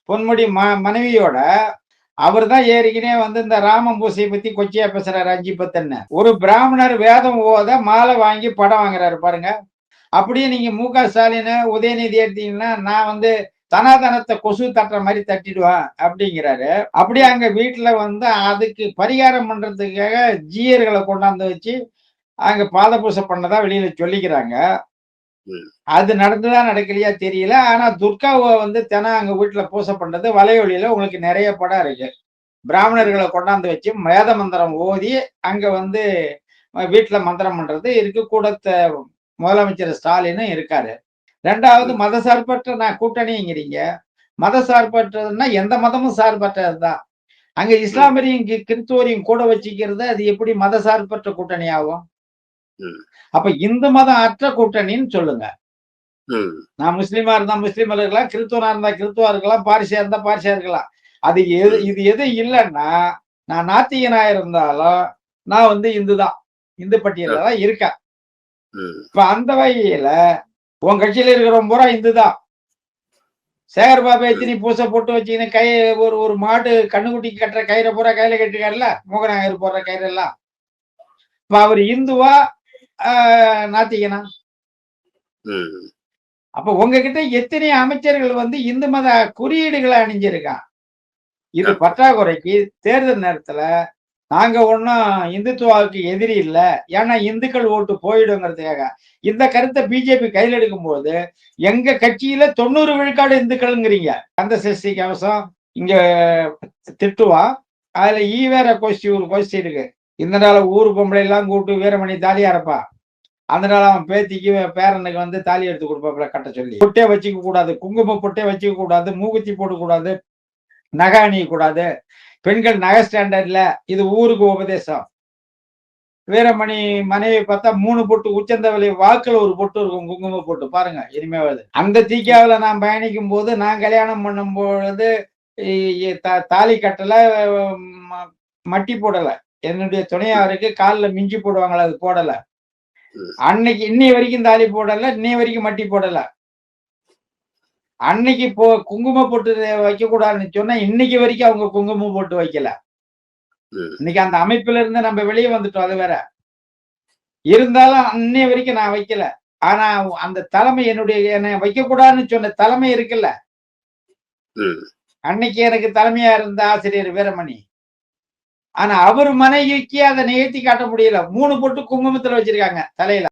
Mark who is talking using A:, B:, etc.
A: பொன்முடி மனைவியோட அவர் தான் ஏறிக்கினே வந்து இந்த ராமன் பூசையை பத்தி கொச்சையா பேசுறாரு 5 10. ஒரு பிராமணர் வேதம் ஓத மாலை வாங்கி படம் வாங்குறாரு பாருங்க. அப்படியே நீங்க மு.க.ஸ்டாலின், உதயநிதி எடுத்தீங்கன்னா நான் வந்து சனாதனத்தை கொசு தட்டுற மாதிரி தட்டிடுவேன் அப்படிங்கிறாரு. அப்படியே அங்க வீட்டுல வந்து அதுக்கு பரிகாரம் பண்றதுக்காக ஜீயர்களை கொண்டாந்து வச்சு அங்க பாத பூசை பண்ணதா வெளியில சொல்லிக்கிறாங்க. அது நடந்துதா நடக்கலையா தெரியல. ஆனா துர்காவை வந்து தினம் அங்க வீட்டுல பூசை பண்றது வலையொலியில உங்களுக்கு நிறைய படம் இருக்கு. பிராமணர்களை கொண்டாந்து வச்சு வேத மந்திரம் ஓதி அங்க வந்து வீட்டுல மந்திரம் பண்றது இருக்கு. கூடத்த முதலமைச்சர் ஸ்டாலினும் இருக்காரு. 2வது மதசார்பற்ற நான் கூட்டணிங்கிறீங்க. மதசார்பற்றதுன்னா எந்த மதமும் சார்பற்றதுதான். அங்க இஸ்லாமியரையும் கிறிஸ்துவரையும் கூட வச்சுக்கிறது அது எப்படி மதசார்பற்ற கூட்டணி ஆகும்? அப்ப இந்து மதம் அற்ற கூட்டணின்னு சொல்லுங்க. நான் முஸ்லீமா இருந்தா முஸ்லீமா இருக்கலாம், கிறிஸ்துவனா இருந்தா கிறிஸ்துவா இருக்கலாம், பாரிசியா இருந்தா பாரிசியா இருக்கலாம். அது இது எது இல்லைன்னா நான் நாத்திகனா இருந்தாலும் நான் வந்து இந்துதான், இந்து பட்டியல தான் இருக்கேன். இப்ப அந்த வகையில உன் கட்சியில இருக்கிறவன் பூரா இந்துதான். சேகர் பாபு எத்தனை பூசை போட்டு வச்சுக்கின்னு கை ஒரு மாடு கண்ணுக்குட்டி கட்டுற கயிறை பூரா கையில கட்டிருக்காருல்ல, மூகநாயகர் போடுற கயிறு எல்லாம். இப்ப அவர் இந்துவா நாத்திகனா? அப்ப உங்ககிட்ட எத்தனை அமைச்சர்கள் வந்து இந்து மத குறியீடுகளை அணிஞ்சிருக்கான். இது பற்றாக்குறைக்கு தேர்தல் நேரத்துல நாங்க ஒன்னும் இந்துத்துவாவுக்கு எதிரி இல்ல, ஏன்னா இந்துக்கள் ஓட்டு போயிடுங்கிறதுக்காக இந்த கருத்தை பிஜேபி கையில் எடுக்கும் போது எங்க கட்சியில 90 விழுக்காடு இந்துக்கள்ங்கிறீங்க. அந்த சஷ்டி கவசம் இங்க திட்டுவான். அதுல வேற ஒரு கோஷ்டி இருக்கு. இந்த நாள் ஊரு பொம்பளை எல்லாம் கூப்பிட்டு வீரமணி தாலியா இருப்பா. அதனால அவன் பேத்திக்கு பேரனுக்கு வந்து தாலி எடுத்து கொடுப்பாப்புல கட்ட சொல்லி. பொட்டே வச்சுக்க கூடாது, குங்கும பொட்டே வச்சுக்க கூடாது, மூக்குத்தி போடக்கூடாது, நகை அணிய கூடாது, பெண்கள் நகை ஸ்டாண்டர்ட்ல, இது ஊருக்கு உபதேசம். வீரமணி மனைவி பார்த்தா 3 பொட்டு உச்சந்தவலி வாக்குல ஒரு பொட்டு இருக்கும், குங்கும பொட்டு பாருங்க இனிமேவது. அந்த தீக்காவில நான் பயணிக்கும் போது நான் கல்யாணம் பண்ணும் பொழுது தாலி கட்டல, மட்டி போடல. என்னுடைய துணையாருக்கு காலில் மிஞ்சி போடுவாங்களா, அது போடல. அன்னைக்கு இன்னை வரைக்கும் தாலி போடல, இன்னை வரைக்கும் மட்டி போடல. அன்னைக்கு குங்கும போட்டு வைக்க கூடாதுன்னு சொன்னா இன்னைக்கு வரைக்கும் அவங்க குங்குமம் போட்டு வைக்கல. இன்னைக்கு அந்த அமைப்புல இருந்து நம்ம வெளியே வந்துட்டோம், அது வேற. இருந்தாலும் இன்னை வரைக்கும் நான் வைக்கல. ஆனா அந்த தலைமை என்னை வைக்க கூடாதுன்னு சொன்ன தலைமை இருக்குல்ல, அன்னைக்கு எனக்கு தலைமையா இருந்த ஆசிரியர் வீரமணி. ஆனா அவர் மனைவிக்கு அதை நிகழ்த்தி காட்ட முடியல. 3 பொட்டு குங்குமத்துல வச்சிருக்காங்க தலையில.